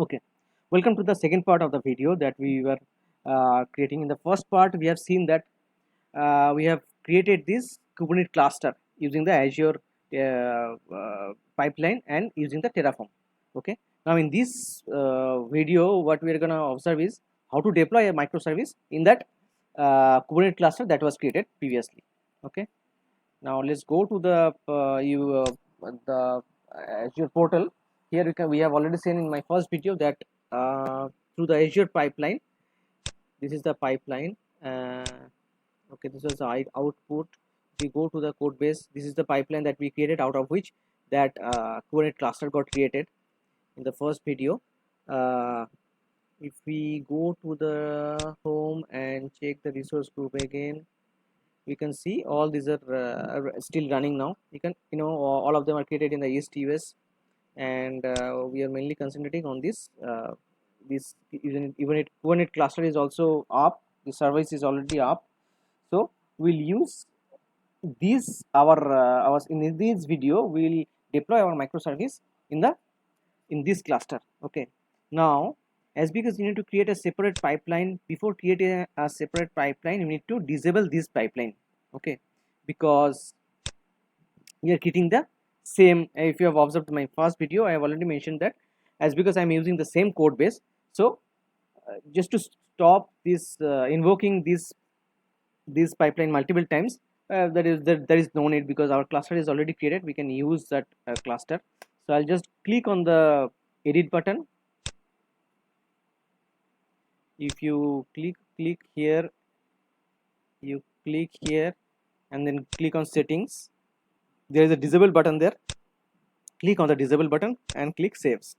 Okay, welcome to the second part of the video that we were creating. In the first part, we have seen that we have created this Kubernetes cluster using the Azure pipeline and using the Terraform. Okay, now in this video, what we are going to observe is how to deploy a microservice in that Kubernetes cluster that was created previously. Okay, now let's go to the Azure portal. Here we have already seen in my first video that through the Azure pipeline, this is the pipeline. Okay, this was the output. We go to the code base. This is the pipeline that we created, out of which that Kubernetes cluster got created in the first video. If we go to the home and check the resource group again, we can see all these are still running now. You can, all of them are created in the East US, and we are mainly concentrating on this even it Kubernetes cluster is also up. The service is already up, so we'll use these our in this video we'll deploy our microservice in the in this cluster. Okay, now as because you need to create a separate pipeline, before creating a separate pipeline you need to disable this pipeline. Okay, because we are creating the same. If you have observed my first video, I have already mentioned that as because I'm using the same code base, so just to stop this invoking this pipeline multiple times, there is no need, because our cluster is already created. We can use that cluster. So I'll just click on the edit button. If you click here, you click here and then click on settings. There is a disable button there. Click on the disable button and click saves.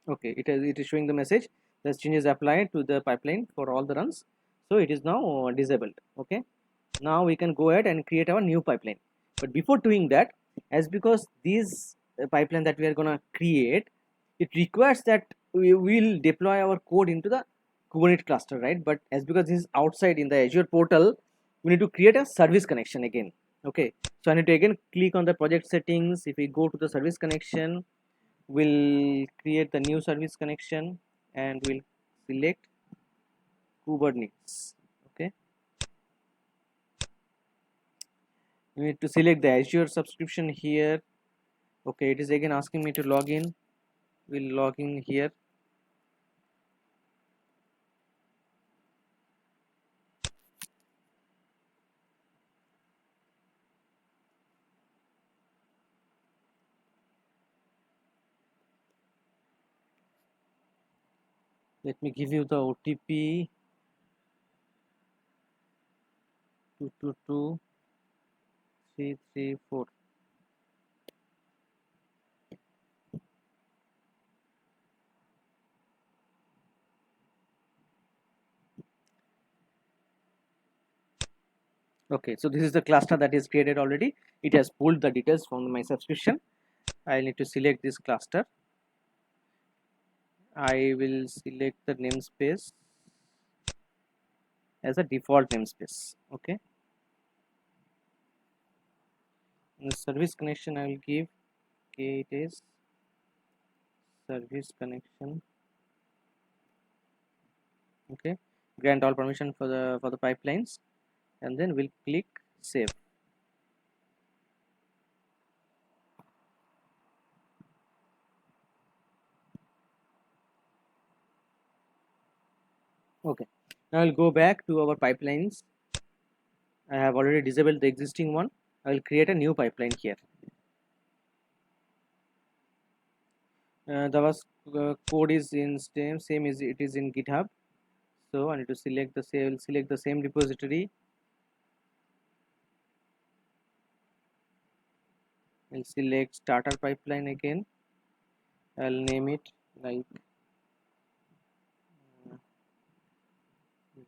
Okay, it is showing the message that changes applied to the pipeline for all the runs, so it is now disabled. Okay, now we can go ahead and create our new pipeline. But before doing that, as because this pipeline that we are gonna create, it requires that we will deploy our code into the Kubernetes cluster, right? But as because this is outside in the Azure portal, we need to create a service connection again. Okay, so I need to again click on the project settings. If we go to the service connection, we'll create the new service connection and we'll select Kubernetes. Okay, you need to select the Azure subscription here. Okay, it is again asking me to log in. We'll log in here. Let me give you the OTP 222334. Okay, so this is the cluster that is created already. It has pulled the details from my subscription. I need to select this cluster. I will select the namespace as a default namespace. Okay, in the service connection I will give, okay, it is service connection. Okay, grant all permission for the pipelines, and then we'll click save. Okay, now I'll go back to our pipelines. I have already disabled the existing one. I will create a new pipeline here. The code is in same as it is in GitHub. So I need to select the same repository. I'll select starter pipeline again. I'll name it like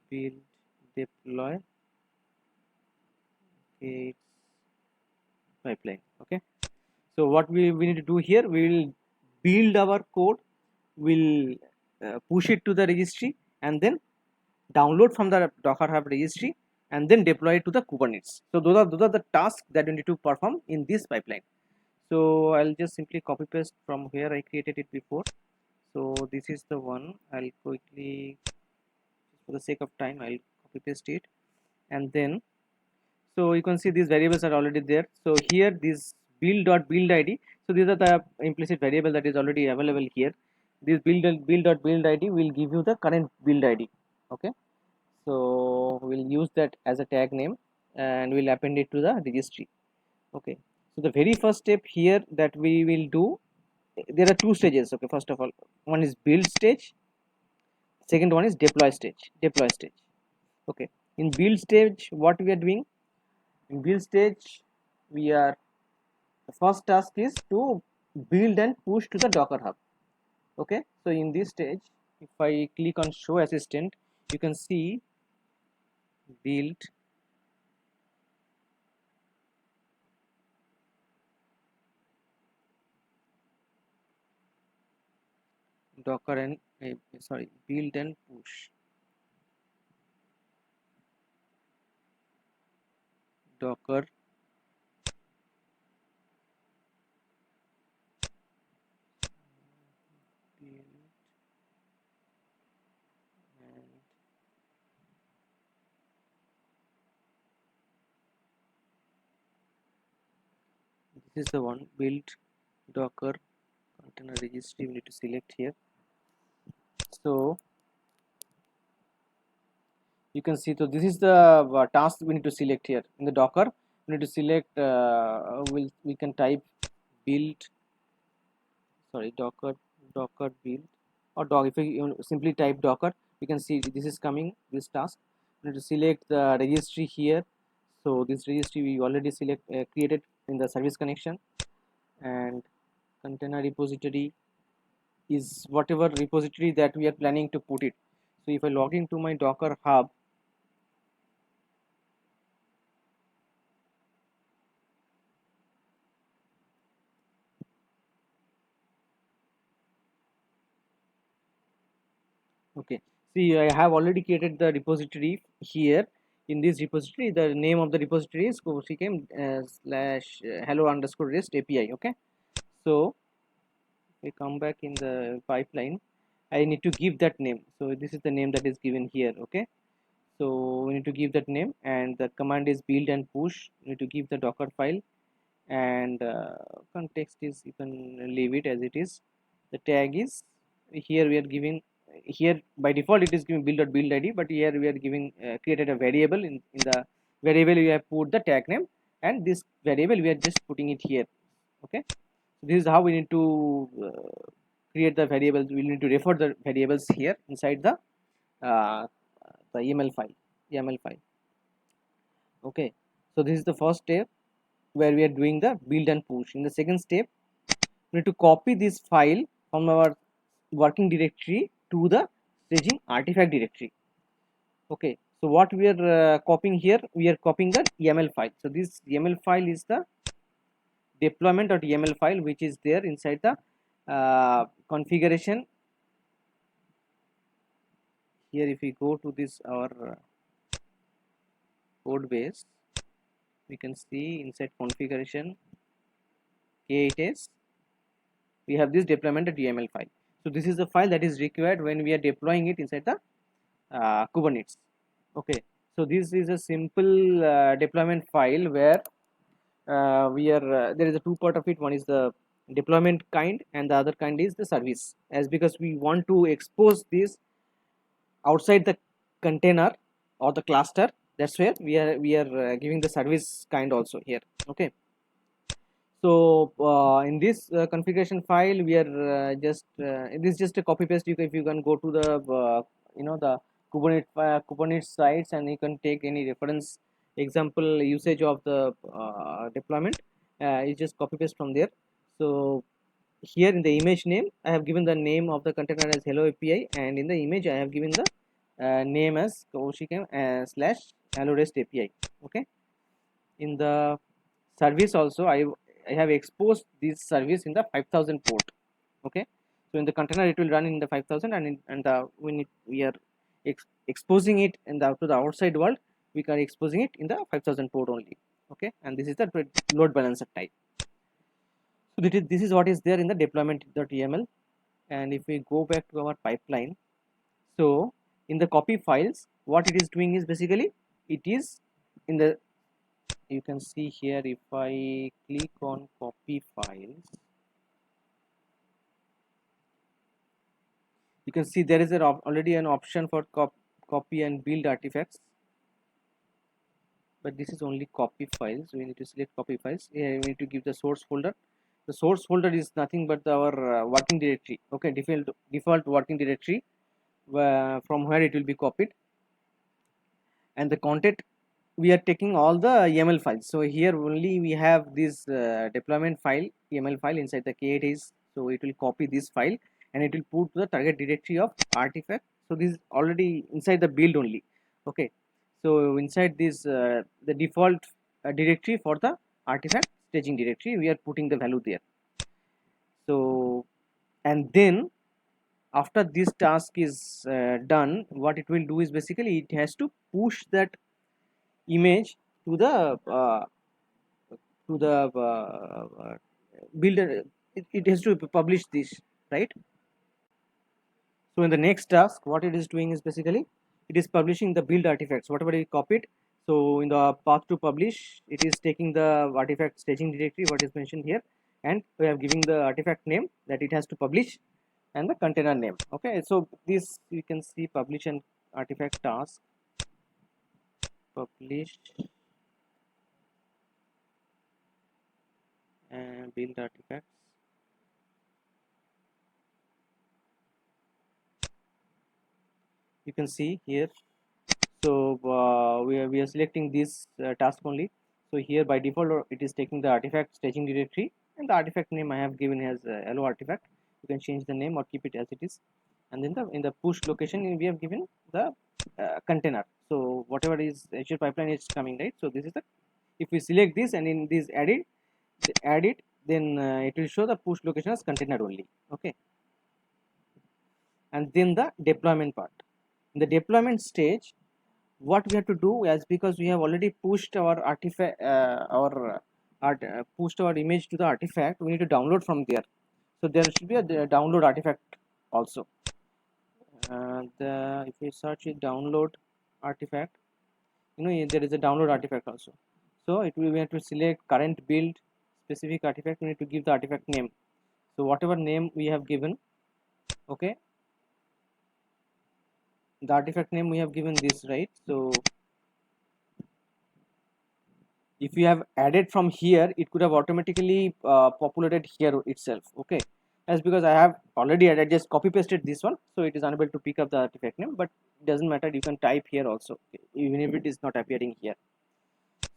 build deploy Gates pipeline. Okay, so what we need to do here, we will build our code, we'll push it to the registry, and then download from the Docker Hub registry, and then deploy it to the Kubernetes. So those are the tasks that we need to perform in this pipeline. So I'll just simply copy paste from where I created it before. So this is the one. I'll quickly, for the sake of time, I'll copy paste it, and then so you can see these variables are already there. So here this build.build id, so these are the implicit variable that is already available here. This build.build id will give you the current build id. Okay, so we'll use that as a tag name and we'll append it to the registry. Okay, so the very first step here that we will do, there are two stages. Okay, first of all, one is build stage, second one is deploy stage. Okay, in build stage what we are doing, in build stage we are, the first task is to build and push to the Docker Hub. Okay, so in this stage, if I click on show assistant, you can see build Docker and sorry, build and push Docker build, and this is the one, build Docker container registry. We need to select here. So you can see, so this is the task we need to select here in the Docker. We need to select, we can type build, sorry, docker build, or doc, if you simply type docker, you can see this is coming, this task. We need to select the registry here. So this registry we already created in the service connection, and container repository is whatever repository that we are planning to put it. So if I log into my Docker Hub, okay, see, I have already created the repository here. In this repository, the name of the repository is cocam slash hello underscore rest API. Okay, so we come back in the pipeline, I need to give that name. So this is the name that is given here. Okay, so we need to give that name, and the command is build and push. You need to give the Docker file, and context is, you can leave it as it is. The tag is, here we are giving, here by default it is giving build.build id, but here we are giving created a variable. In the variable we have put the tag name, and this variable we are just putting it here. Okay, so this is how we need to create the variables. We need to refer the variables here inside uh, the YAML file. Okay, so this is the first step where we are doing the build and push. In the second step, we need to copy this file from our working directory to the staging artifact directory. Okay, so what we are copying here, we are copying the YAML file. So this YAML file is the deployment.yaml file, which is there inside the configuration. Here if we go to this our code base, we can see inside configuration K8s we have this deployment.yaml file. So this is the file that is required when we are deploying it inside the Kubernetes. Okay, so this is a simple deployment file where we are there is a two part of it. One is the deployment kind, and the other kind is the service, as because we want to expose this outside the container or the cluster. That's where we are giving the service kind also here. Okay, so in this configuration file we are just it is just a copy paste. If you can go to the the Kubernetes sites, and you can take any reference example usage of the deployment, you just copy paste from there. So here in the image name I have given the name of the container as hello API, and in the image I have given the name as cocam slash hello rest API. Okay, in the service also I have exposed this service in the 5000 port. Okay, so in the container it will run in the 5000, and we are exposing it in the to the outside world. We are exposing it in the 5000 port only. Okay, and this is the load balancer type. So this is what is there in the deployment.yaml. And if we go back to our pipeline, so in the copy files, what it is doing is basically it is in the, you can see here, if I click on copy files, you can see there is already an option for copy and build artifacts, but this is only copy files. We need to select copy files. Here we need to give the source folder. The source folder is nothing but our working directory, okay, default working directory, from where it will be copied. And the content, we are taking all the YAML files. So here only we have this deployment file, YAML file inside the k8s. So it will copy this file and it will put the target directory of artifact. So this is already inside the build only, okay. So inside this the default directory for the artifact staging directory, we are putting the value there. So, and then after this task is done, what it will do is basically it has to push that image to the builder. It has to publish this, right? So in the next task, what it is doing is basically it is publishing the build artifacts, whatever we copied. So in the path to publish, it is taking the artifact staging directory, what is mentioned here, and we are giving the artifact name that it has to publish and the container name. Okay, so this you can see publish and artifact task, publish and build artifacts. You can see here. So we are selecting this task only. So here by default it is taking the artifact staging directory, and the artifact name I have given as hello artifact. You can change the name or keep it as it is. And then in the push location we have given the container. So whatever is Azure pipeline is coming, right? So this is the, if we select this and in this add it, then it will show the push location as container only, okay. And then the deployment part. In the deployment stage, what we have to do is, because we have already pushed our artifact pushed our image to the artifact, we need to download from there. So there should be a download artifact also. If we search it, download artifact, there is a download artifact also. So we have to select current build specific artifact. We need to give the artifact name. So whatever name we have given, okay, the artifact name we have given this, right? So if you have added from here, it could have automatically populated here itself, okay. That's because I have already added, just copy pasted this one, so it is unable to pick up the artifact name, but it doesn't matter, you can type here also, even if it is not appearing here.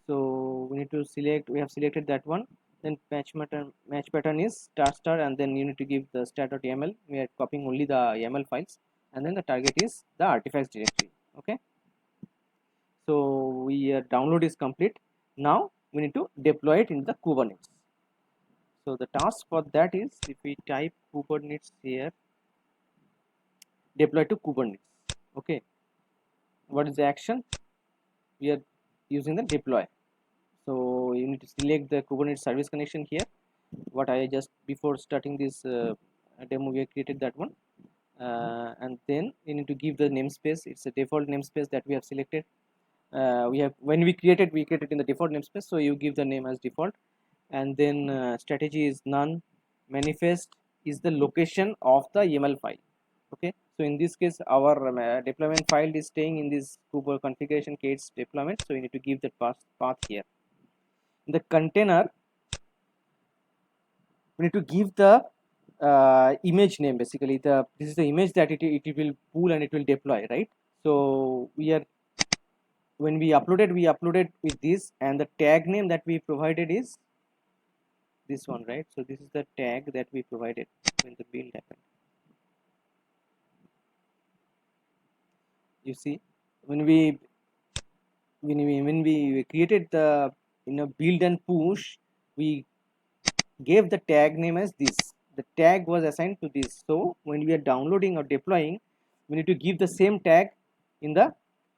So we need to select, we have selected that one. Then match pattern is star, and then you need to give the stat.yaml. We are copying only the YAML files, and then the target is the artifacts directory, okay. So download is complete. Now we need to deploy it in the Kubernetes. So the task for that is, if we type Kubernetes here, deploy to Kubernetes, okay. What is the action? We are using the deploy. So you need to select the Kubernetes service connection here. What I just before starting this demo, we have created that one, and then you need to give the namespace. It's a default namespace that we have selected. When we created in the default namespace, so you give the name as default. And then strategy is none. Manifest is the location of the YAML file, okay. So in this case, our deployment file is staying in this Kubernetes configuration k8s deployment, so you need to give that path here. In the container, we need to give the image name. Basically, this is the image that it will pull and it will deploy, right? So when we uploaded with this, and the tag name that we provided is this one, right? So this is the tag that we provided when the build happened. You see, when we created the build and push, we gave the tag name as this. The tag was assigned to this. So when we are downloading or deploying, we need to give the same tag in the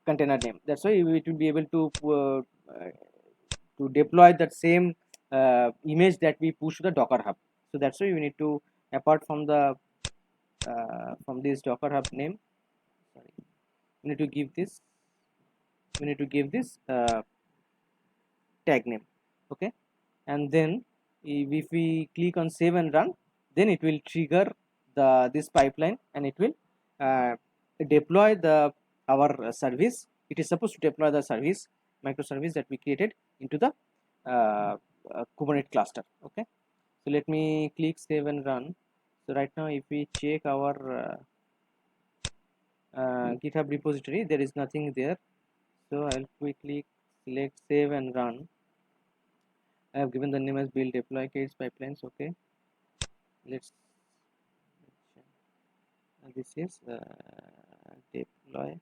container name. That's why it will be able to deploy that same image that we push to the Docker Hub. So that's why we need to, apart from the from this Docker Hub name, sorry, we need to give this, tag name. Okay, and then if we click on save and run, then it will trigger this pipeline, and it will deploy the our service. It is supposed to deploy the service, microservice that we created into the Kubernetes cluster. Okay, so let me click save and run. So right now if we check our GitHub repository, there is nothing there. So I'll quickly select save and run. I have given the name as build deploy case pipelines. Okay, let's this is deploy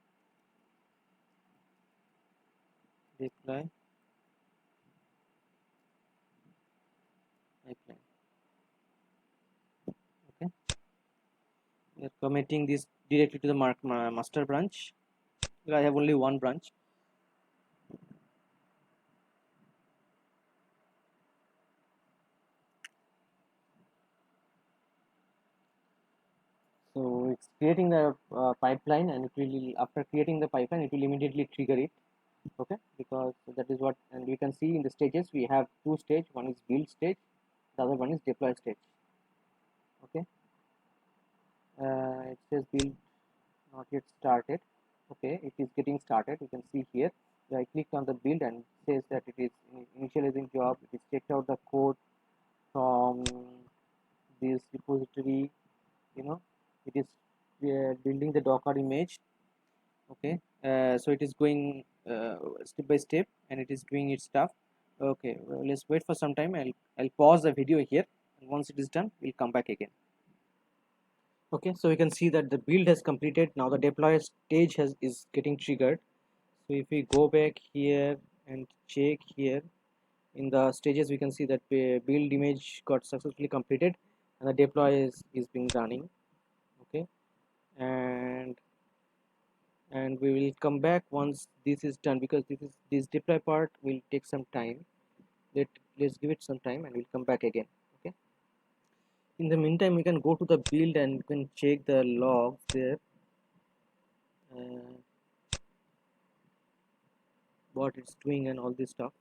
pipeline. Okay, we are committing this directly to the master branch. I have only one branch. So it's creating the pipeline, and it will, after creating the pipeline, it will immediately trigger it. Okay, because that is what, and you can see in the stages we have two stage. One is build stage, the other one is deploy stage. Okay, it says build not yet started. Okay, it is getting started. You can see here. I clicked on the build, and it says that it is initializing job. It is checked out the code from this repository. You know, it is building the Docker image. Okay, so it is going step by step, and it is doing its stuff. Okay, well, let's wait for some time. I'll pause the video here, and once it is done, we'll come back again. Okay, so we can see that the build has completed. Now the deploy stage is getting triggered. So if we go back here and check here in the stages, we can see that build image got successfully completed, and the deploy is being running. Okay, and we will come back once this is done, because this deploy part will take some time. Let's give it some time, and we'll come back again. Okay, in the meantime, we can go to the build, and you can check the logs there, uh, what it's doing and all this stuff.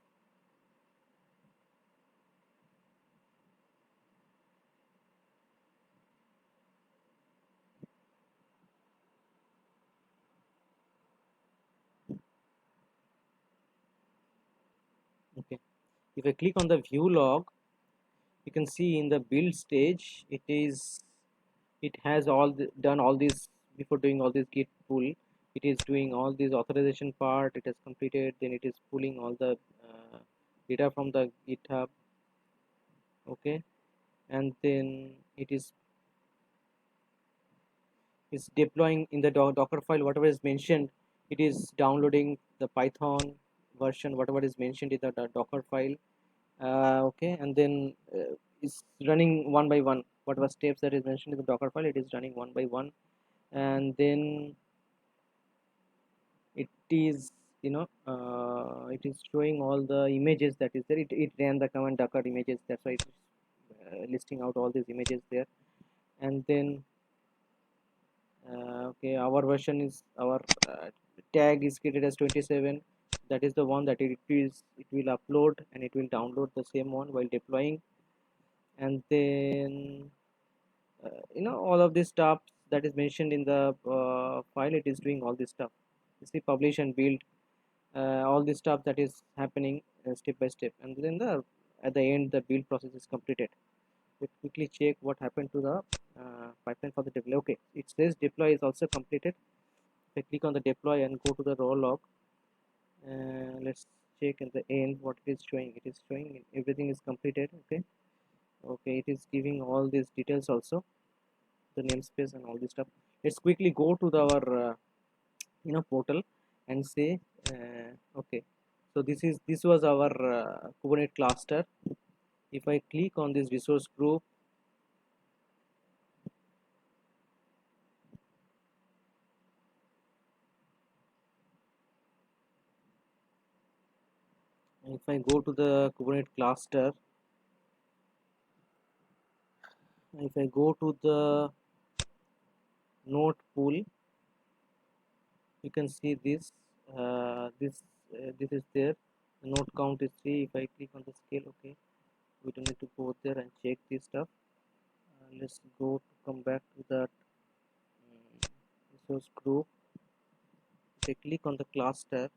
Okay, if I click on the view log, you can see in the build stage it has done all this. Before doing all this git pull, it is doing all this authorization part. It has completed, then it is pulling all the data from the GitHub. Okay, and then it is deploying in the docker file whatever is mentioned. It is downloading the Python version, whatever is mentioned in the docker file. Okay, and then it's running one by one. Whatever steps that is mentioned in the docker file, it is running one by one. And then it is, it is showing all the images that is there. It ran the command docker images, that's why it's listing out all these images there. And then okay, our version is our tag is created as 27. That is the one that it will upload, and it will download the same one while deploying. And then all of this stuff that is mentioned in the file, it is doing all this stuff. You see, publish and build, all this stuff that is happening step by step, and then at the end the build process is completed. Let's quickly check what happened to the pipeline for the deploy. Okay, it says deploy is also completed. If I click on the deploy and go to the raw log, let's check at the end what it is showing. It is showing everything is completed. Okay, it is giving all these details also, the namespace and all this stuff. Let's quickly go to our portal and say okay, so this was our Kubernetes cluster. If I click on this resource group, if I go to the Kubernetes cluster, If I go to the node pool, you can see this this is there. The node count is 3. If I click on the scale, okay, we don't need to go there and check this stuff. Let's go to come back to that resource group. If I click on the cluster,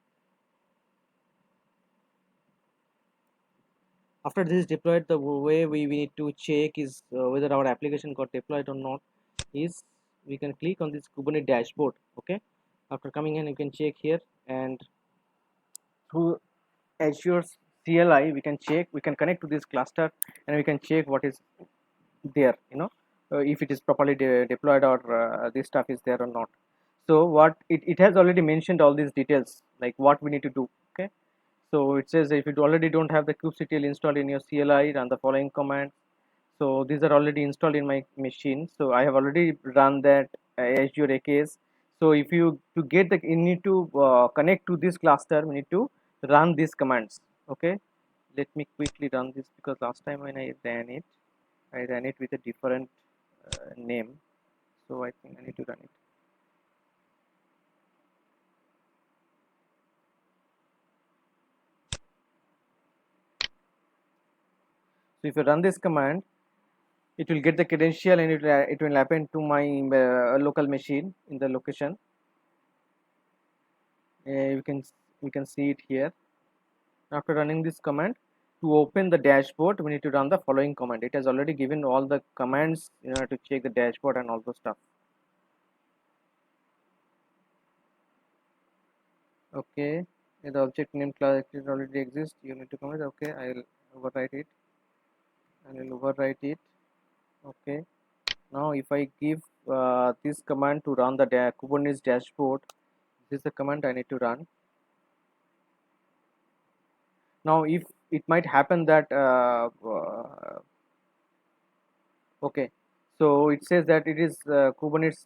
after this is deployed, the way we need to check is whether our application got deployed or not is we can click on this Kubernetes dashboard. Okay, after coming in, you can check here, and through Azure CLI we can check, we can connect to this cluster, and we can check what is there, if it is properly deployed, or this stuff is there or not. So what it has already mentioned all these details, like what we need to do. Okay, so it says if you already don't have the kubectl installed in your CLI, run the following command. So these are already installed in my machine, so I have already run that Azure AKS. So if you to get the, you need to connect to this cluster, we need to run these commands. Okay, let me quickly run this, because last time when I ran it with a different name, so I think I need to run it. So if you run this command, it will get the credential, and it will happen to my local machine in the location. You can we can see it here. After running this command, to open the dashboard, we need to run the following command. It has already given all the commands in order to check the dashboard and all those stuff. Okay, the object name class already exists. You need to comment. Okay, I'll overwrite it. Okay, now if I give this command to run the Kubernetes dashboard, this is the command I need to run. Now if it might happen that okay, so it says that it is Kubernetes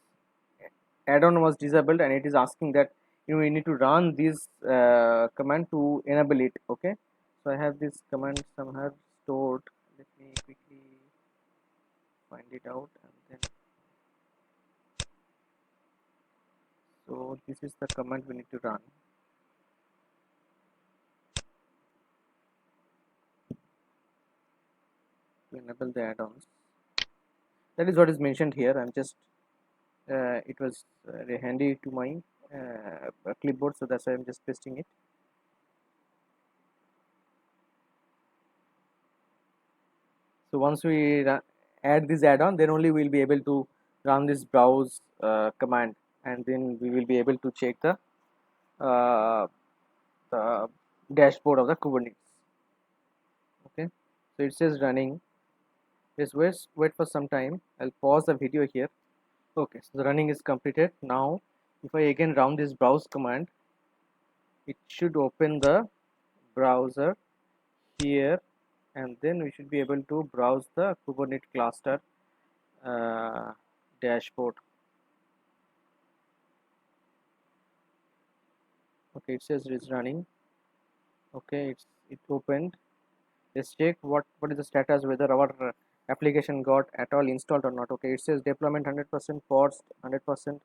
add-on was disabled, and it is asking that we need to run this command to enable it. Okay, so I have this command somewhere stored. Let me quickly find it out, and then so this is the command we need to run. To enable the add-ons, that is what is mentioned here. I'm just it was handy to my clipboard, so that's why I'm just pasting it. So once we add this add-on, then only we'll be able to run this browse command, and then we will be able to check uh, the dashboard of the Kubernetes. Okay, so it says running. Just wait for some time. I'll pause the video here. Okay, so the running is completed. Now if I again run this browse command, it should open the browser here, and then we should be able to browse the Kubernetes cluster dashboard. Okay, it says it's running. Okay, it opened. Let's check what is the status, whether our application got at all installed or not. Okay, it says deployment 100%, pods 100%,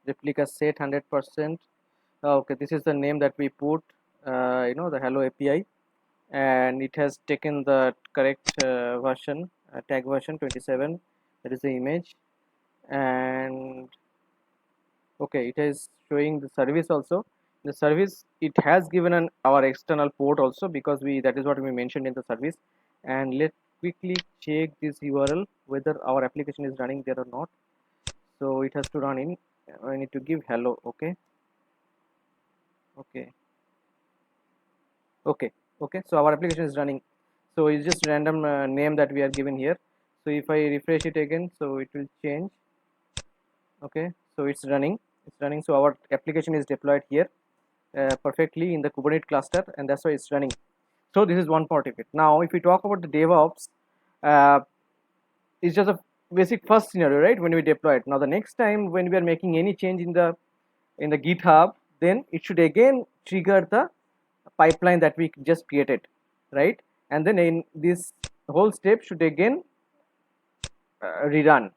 replica set 100%. Okay, this is the name that we put, the hello API, and it has taken the correct version, tag version 27. That is the image, and okay, it is showing the service also. The service, it has given our external port also, because that is what we mentioned in the service. And let's quickly check this URL whether our application is running there or not. So it has to run in, I need to give hello. Okay, okay, okay, so our application is running. So it's just random name that we are given here. So if I refresh it again, so it will change. Okay, so it's running. So our application is deployed here perfectly in the Kubernetes cluster, and that's why it's running. So this is one part of it. Now if we talk about the DevOps, uh, it's just a basic first scenario, right? When we deploy it. Now the next time when we are making any change in the GitHub, then it should again trigger the pipeline that we just created, right? And then in this whole step should again rerun.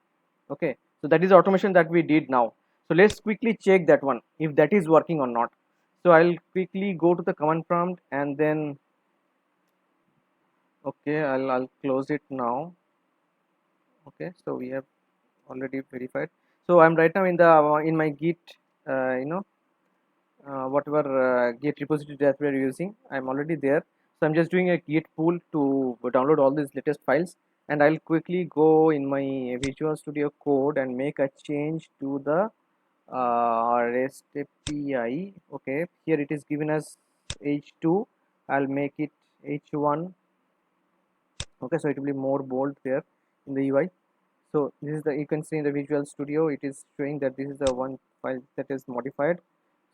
Okay, so that is the automation that we did now. So let's quickly check that one if that is working or not. So I'll quickly go to the command prompt and then okay, I'll close it now. Okay, so we have already verified. So I'm right now in the in my git whatever git repository that we are using. I'm already there, so I'm just doing a git pull to download all these latest files, and I'll quickly go in my Visual Studio Code and make a change to the REST API. Okay, here it is given as h2. I'll make it h1. Okay, so it will be more bold there in the UI. So this is the, you can see in the Visual Studio it is showing that this is the one file that is modified.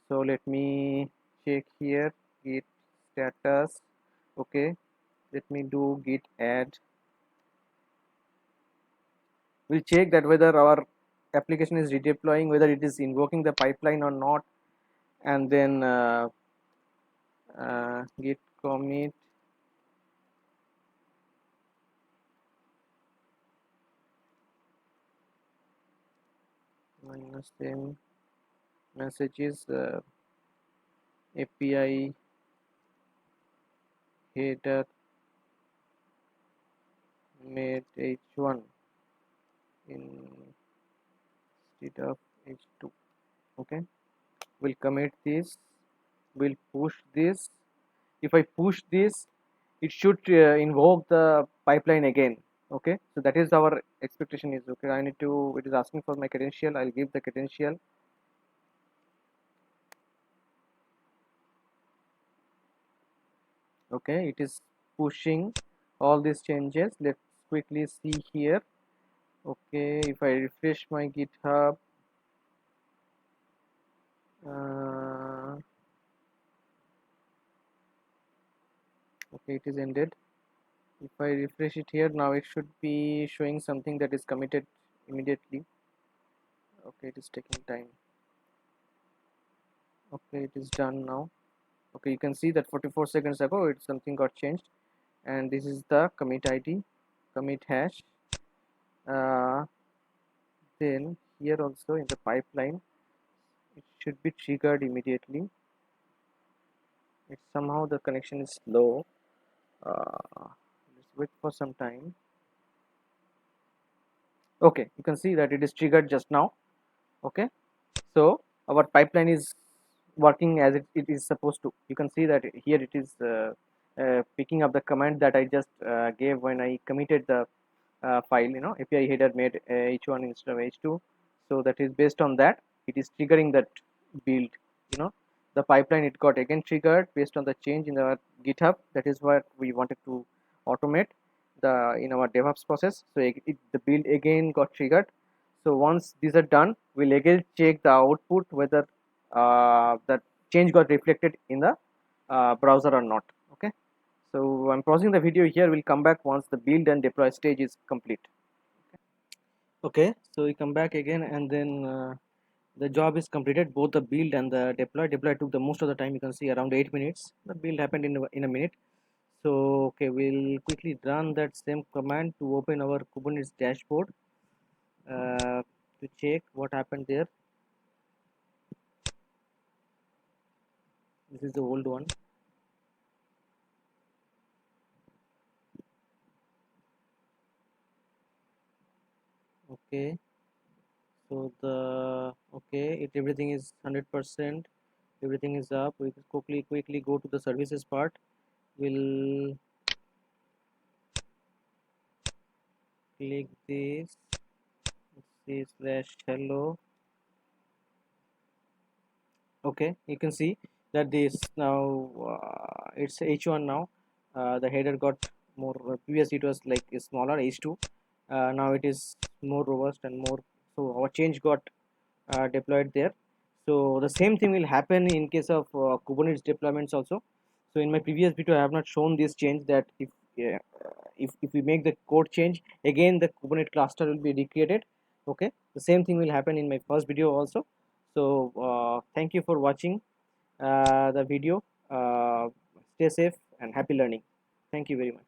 So let me check here git status. Okay, let me do git add. We'll check that whether our application is redeploying, whether it is invoking the pipeline or not, and then git commit minus m messages API header made h1 instead of h2. Okay, we'll commit this, we'll push this. If I push this, it should invoke the pipeline again. Okay, so that is our expectation is. Okay, I need to, it is asking for my credential, I'll give the credential. Okay, it is pushing all these changes. Let's quickly see here. Okay, if I refresh my GitHub, okay, it is ended. If I refresh it here, now it should be showing something that is committed immediately. Okay, it is taking time. Okay, it is done now. Okay, you can see that 44 seconds ago it something got changed, and this is the commit ID, commit hash. Then here also in the pipeline it should be triggered immediately. It's somehow the connection is slow. Let's wait for some time. Okay, you can see that it is triggered just now. Okay, so our pipeline is working as it is supposed to. You can see that here it is picking up the command that I just gave when I committed the file, API header made h1 instead of h2. So that is based on that it is triggering that build. The pipeline, it got again triggered based on the change in our GitHub. That is what we wanted to automate in our DevOps process. So the build again got triggered. So once these are done, we'll again check the output whether the change got reflected in the browser or not. Okay, so I'm pausing the video here. We'll come back once the build and deploy stage is complete. Okay, so we come back again, and then the job is completed. Both the build and the deploy took the most of the time. You can see around 8 minutes. The build happened in a minute. So okay, we'll quickly run that same command to open our Kubernetes dashboard to check what happened there. This is the old one. Okay, so everything is 100%, everything is up. We quickly go to the services part. We'll click this, see /hello. Okay, you can see that this now it's h1 now. The header got more, previously it was like a smaller h2. Now it is more robust and more, so our change got deployed there. So the same thing will happen in case of Kubernetes deployments also. So in my previous video I have not shown this change, that if we make the code change, again the Kubernetes cluster will be recreated. Okay, the same thing will happen in my first video also. So thank you for watching the video. Stay safe and happy learning. Thank you very much.